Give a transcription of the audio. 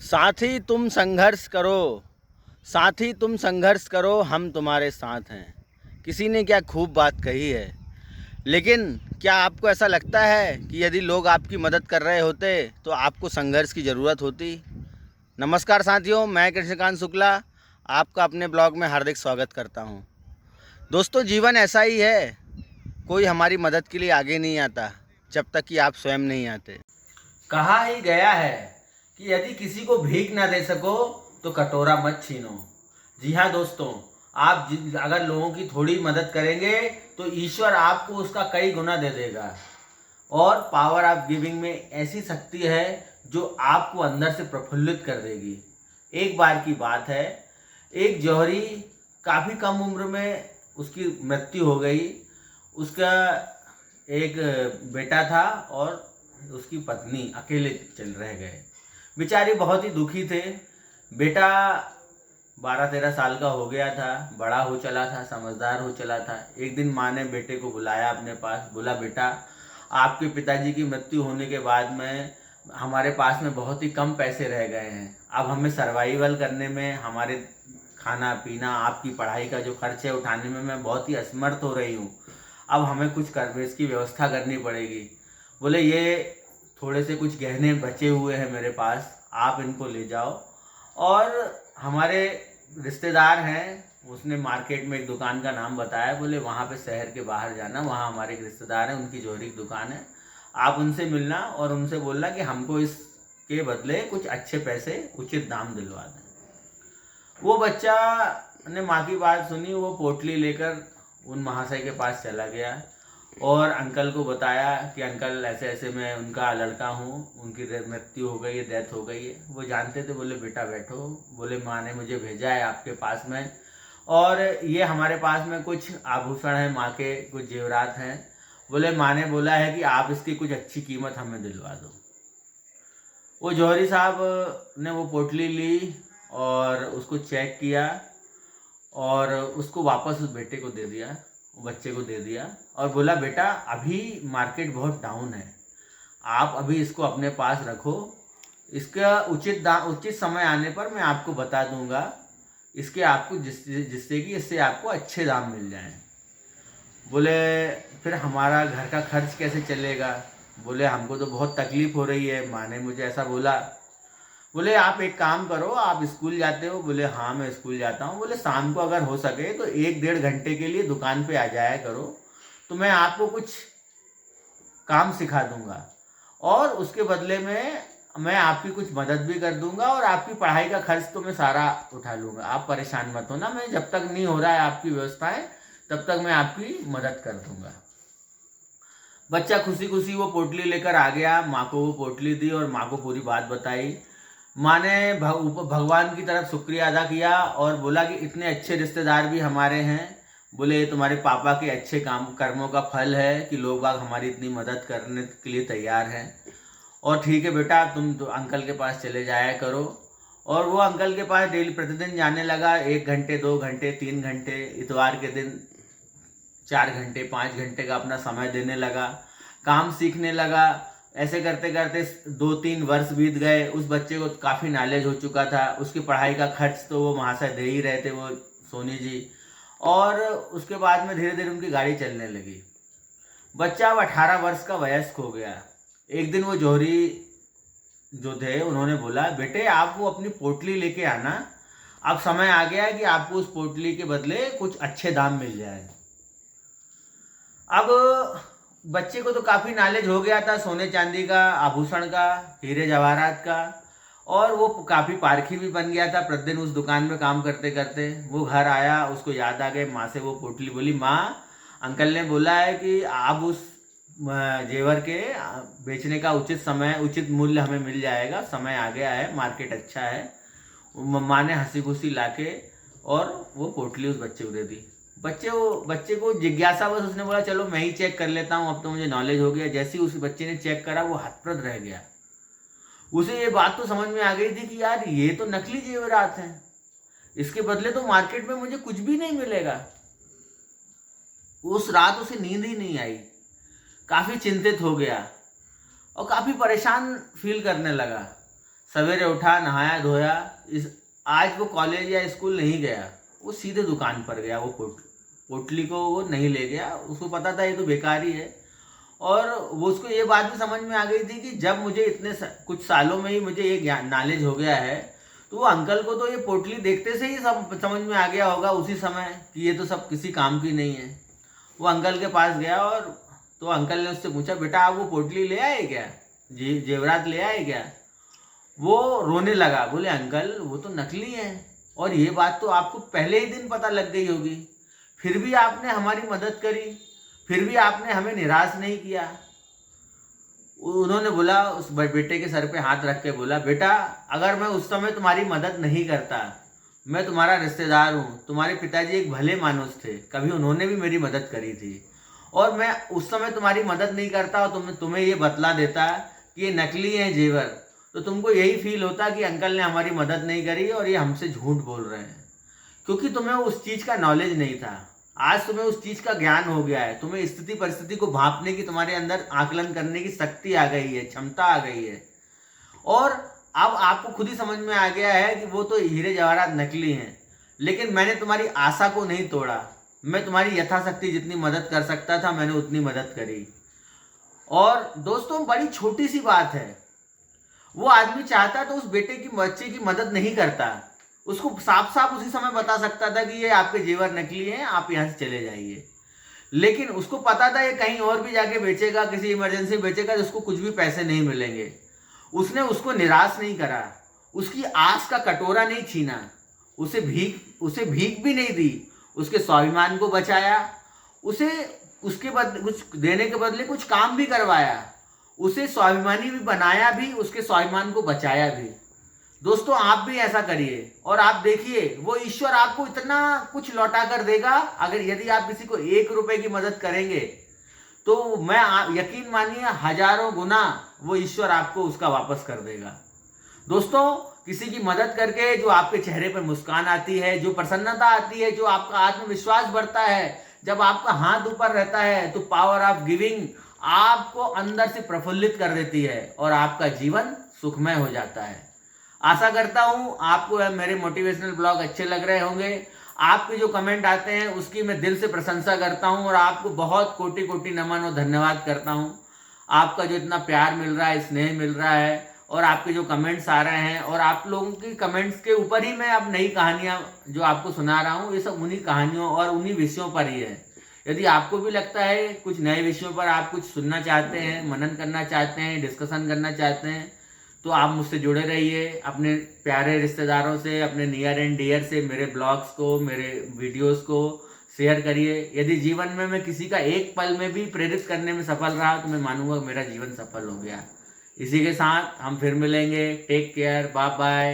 साथी तुम संघर्ष करो, साथी तुम संघर्ष करो, हम तुम्हारे साथ हैं। किसी ने क्या खूब बात कही है। लेकिन क्या आपको ऐसा लगता है कि यदि लोग आपकी मदद कर रहे होते तो आपको संघर्ष की ज़रूरत होती? नमस्कार साथियों, मैं कृष्णकांत शुक्ला आपका अपने ब्लॉग में हार्दिक स्वागत करता हूं। दोस्तों, जीवन ऐसा ही है, कोई हमारी मदद के लिए आगे नहीं आता जब तक कि आप स्वयं नहीं आते। कहा ही गया है कि यदि किसी को भीख ना दे सको तो कटोरा मत छीनो। जी हाँ दोस्तों, आप अगर लोगों की थोड़ी मदद करेंगे तो ईश्वर आपको उसका कई गुना दे देगा। और पावर ऑफ गिविंग में ऐसी शक्ति है जो आपको अंदर से प्रफुल्लित कर देगी। एक बार की बात है, एक जौहरी काफ़ी कम उम्र में उसकी मृत्यु हो गई। उसका एक बेटा था और उसकी पत्नी अकेले चल रह गए। बेचारे बहुत ही दुखी थे। बेटा 12-13 साल का हो गया था, बड़ा हो चला था, समझदार हो चला था। एक दिन माँ ने बेटे को बुलाया अपने पास, बोला बेटा, आपके पिताजी की मृत्यु होने के बाद में हमारे पास में बहुत ही कम पैसे रह गए हैं। अब हमें सर्वाइवल करने में, हमारे खाना पीना, आपकी पढ़ाई का जो खर्च है उठाने में मैं बहुत ही असमर्थ हो रही हूँ। अब हमें कुछ करने इसकी व्यवस्था करनी पड़ेगी। बोले ये थोड़े से कुछ गहने बचे हुए हैं मेरे पास, आप इनको ले जाओ। और हमारे रिश्तेदार हैं, उसने मार्केट में एक दुकान का नाम बताया। बोले वहाँ पे शहर के बाहर जाना, वहाँ हमारे एक रिश्तेदार हैं, उनकी ज्वेलरी की दुकान है, आप उनसे मिलना और उनसे बोलना कि हमको इसके बदले कुछ अच्छे पैसे उचित दाम दिलवा दें। वो बच्चा ने माँ की बात सुनी, वो पोटली लेकर उन महाशय के पास चला गया और अंकल को बताया कि अंकल ऐसे ऐसे मैं उनका लड़का हूँ, उनकी मृत्यु हो गई है, डेथ हो गई है। वो जानते थे। बोले बेटा बैठो। बोले माँ ने मुझे भेजा है आपके पास में, और ये हमारे पास में कुछ आभूषण हैं, माँ के कुछ जेवरात हैं। बोले माँ ने बोला है कि आप इसकी कुछ अच्छी कीमत हमें दिलवा दो। वो जौहरी साहब ने वो पोटली ली और उसको चेक किया और उसको वापस उस बेटे को दे दिया, बच्चे को दे दिया और बोला बेटा, अभी मार्केट बहुत डाउन है, आप अभी इसको अपने पास रखो, इसका उचित समय आने पर मैं आपको बता दूंगा, इसके आपको जिससे कि इससे आपको अच्छे दाम मिल जाएं। बोले फिर हमारा घर का खर्च कैसे चलेगा? बोले हमको तो बहुत तकलीफ हो रही है, माँ ने मुझे ऐसा बोला। बोले आप एक काम करो, आप स्कूल जाते हो? बोले हाँ मैं स्कूल जाता हूँ। बोले शाम को अगर हो सके तो 1-1.5 घंटे के लिए दुकान पे आ जाया करो, तो मैं आपको कुछ काम सिखा दूंगा और उसके बदले में मैं आपकी कुछ मदद भी कर दूंगा और आपकी पढ़ाई का खर्च तो मैं सारा उठा लूंगा। आप परेशान मत होना, मैं जब तक नहीं हो रहा है आपकी व्यवस्थाएं तब तक मैं आपकी मदद कर दूंगा। बच्चा खुशी खुशी वो पोटली लेकर आ गया, माँ को वो पोटली दी और माँ को पूरी बात बताई। माँ ने भगवान की तरफ शुक्रिया अदा किया और बोला कि इतने अच्छे रिश्तेदार भी हमारे हैं। बोले ये तुम्हारे पापा के अच्छे कर्मों का फल है कि लोग बाग हमारी इतनी मदद करने के लिए तैयार हैं। और ठीक है बेटा, तुम तो अंकल के पास चले जाया करो। और वो अंकल के पास डेली प्रतिदिन जाने लगा। 1 घंटे, 2 घंटे, 3 घंटे, इतवार के दिन 4 घंटे, 5 घंटे का अपना समय देने लगा, काम सीखने लगा। ऐसे करते करते 2-3 वर्ष बीत गए। उस बच्चे को काफ़ी नॉलेज हो चुका था। उसकी पढ़ाई का खर्च तो वो महाशय दे ही रहे थे, वो सोनी जी। और उसके बाद में धीरे धीरे उनकी गाड़ी चलने लगी। बच्चा अब 18 वर्ष का वयस्क हो गया। एक दिन वो जौहरी जो थे उन्होंने बोला बेटे, आप वो अपनी पोटली लेके आना, अब समय आ गया है कि आपको उस पोटली के बदले कुछ अच्छे दाम मिल जाए। अब बच्चे को तो काफ़ी नॉलेज हो गया था सोने चांदी का, आभूषण का, हीरे जवाहरात का, और वो काफ़ी पारखी भी बन गया था प्रतिदिन उस दुकान में काम करते करते। वो घर आया, उसको याद आ गई, माँ से वो पोटली बोली, माँ अंकल ने बोला है कि आप उस जेवर के बेचने का उचित समय, उचित मूल्य हमें मिल जाएगा, समय आ गया है, मार्केट अच्छा है। माँ ने हंसी खुशी लाके और वो पोटली उस बच्चे को दे दी। बच्चे को जिज्ञासा बस, उसने बोला चलो मैं ही चेक कर लेता हूँ, अब तो मुझे नॉलेज हो गया। जैसे ही उस बच्चे ने चेक करा वो हतप्रभ रह गया। उसे ये बात तो समझ में आ गई थी कि यार ये तो नकली जेवरात हैं, इसके बदले तो मार्केट में मुझे कुछ भी नहीं मिलेगा। उस रात उसे नींद ही नहीं आई, काफ़ी चिंतित हो गया और काफ़ी परेशान फील करने लगा। सवेरे उठा, नहाया धोया, आज वो कॉलेज या स्कूल नहीं गया, वो सीधे दुकान पर गया। वो पोटली को वो नहीं ले गया, उसको पता था ये तो बेकार ही है। और वो उसको ये बात भी समझ में आ गई थी कि जब मुझे इतने कुछ सालों में ही मुझे ये नॉलेज हो गया है, तो वो अंकल को तो ये पोटली देखते से ही सब समझ में आ गया होगा उसी समय कि ये तो सब किसी काम की नहीं है। वो अंकल के पास गया और तो अंकल ने उससे पूछा, बेटा आप वो पोटली ले आए क्या, जी जेवरात ले आए क्या? वो रोने लगा, बोले अंकल वो तो नकली है और ये बात तो आपको पहले ही दिन पता लग गई होगी, फिर भी आपने हमारी मदद करी, फिर भी आपने हमें निराश नहीं किया। उन्होंने बोला, उस बेटे के सर पे हाथ रख के बोला, बेटा अगर मैं उस समय तुम्हारी मदद नहीं करता, मैं तुम्हारा रिश्तेदार हूँ, तुम्हारे पिताजी एक भले मानुस थे, कभी उन्होंने भी मेरी मदद करी थी, और मैं उस समय तुम्हारी मदद नहीं करता और तुम्हें ये बतला देता कि ये नकली है जेवर, तो तुमको यही फील होता कि अंकल ने हमारी मदद नहीं करी और ये हमसे झूठ बोल रहे हैं, क्योंकि तुम्हें उस चीज़ का नॉलेज नहीं था। आज तुम्हें उस चीज़ का ज्ञान हो गया है, तुम्हें स्थिति परिस्थिति को भांपने की, तुम्हारे अंदर आकलन करने की शक्ति आ गई है, क्षमता आ गई है, और अब आपको खुद ही समझ में आ गया है कि वो तो हीरे जवाहरात नकली हैं, लेकिन मैंने तुम्हारी आशा को नहीं तोड़ा, मैं तुम्हारी यथाशक्ति जितनी मदद कर सकता था मैंने उतनी मदद करी। और दोस्तों बड़ी छोटी सी बात है, वो आदमी चाहता तो उस बच्चे की मदद नहीं करता, उसको साफ साफ उसी समय बता सकता था कि ये आपके जेवर नकली हैं, आप यहाँ से चले जाइए, लेकिन उसको पता था ये कहीं और भी जाके बेचेगा, किसी इमरजेंसी बेचेगा तो उसको कुछ भी पैसे नहीं मिलेंगे। उसने उसको निराश नहीं करा, उसकी आस का कटोरा नहीं छीना, उसे भीख भी नहीं दी, उसके स्वाभिमान को बचाया, उसे उसके बदले कुछ देने के बदले कुछ काम भी करवाया, उसे स्वाभिमानी भी बनाया भी, उसके स्वाभिमान को बचाया भी। दोस्तों आप भी ऐसा करिए और आप देखिए वो ईश्वर आपको इतना कुछ लौटा कर देगा, अगर यदि आप किसी को 1 रुपए की मदद करेंगे तो मैं यकीन मानिए हजारों गुना वो ईश्वर आपको उसका वापस कर देगा। दोस्तों किसी की मदद करके जो आपके चेहरे पर मुस्कान आती है, जो प्रसन्नता आती है, जो आपका आत्मविश्वास बढ़ता है, जब आपका हाथ ऊपर रहता है तो पावर ऑफ गिविंग आपको अंदर से प्रफुल्लित कर देती है और आपका जीवन सुखमय हो जाता है। आशा करता हूँ आपको मेरे मोटिवेशनल ब्लॉग अच्छे लग रहे होंगे। आपके जो कमेंट आते हैं उसकी मैं दिल से प्रशंसा करता हूँ और आपको बहुत कोटि कोटि नमन और धन्यवाद करता हूँ। आपका जो इतना प्यार मिल रहा है, स्नेह मिल रहा है और आपके जो कमेंट्स आ रहे हैं, और आप लोगों की कमेंट्स के ऊपर ही मैं अब नई कहानियाँ जो आपको सुना रहा हूँ, ये सब उन्हीं कहानियों और उन्हीं विषयों पर ही है। यदि आपको भी लगता है कुछ नए विषयों पर आप कुछ सुनना चाहते हैं, मनन करना चाहते हैं, डिस्कशन करना चाहते हैं, तो आप मुझसे जुड़े रहिए। अपने प्यारे रिश्तेदारों से, अपने नियर एंड डियर से मेरे ब्लॉग्स को, मेरे वीडियोस को शेयर करिए। यदि जीवन में मैं किसी का एक पल में भी प्रेरित करने में सफल रहा तो मैं मानूंगा मेरा जीवन सफल हो गया। इसी के साथ हम फिर मिलेंगे। Take care, bye bye.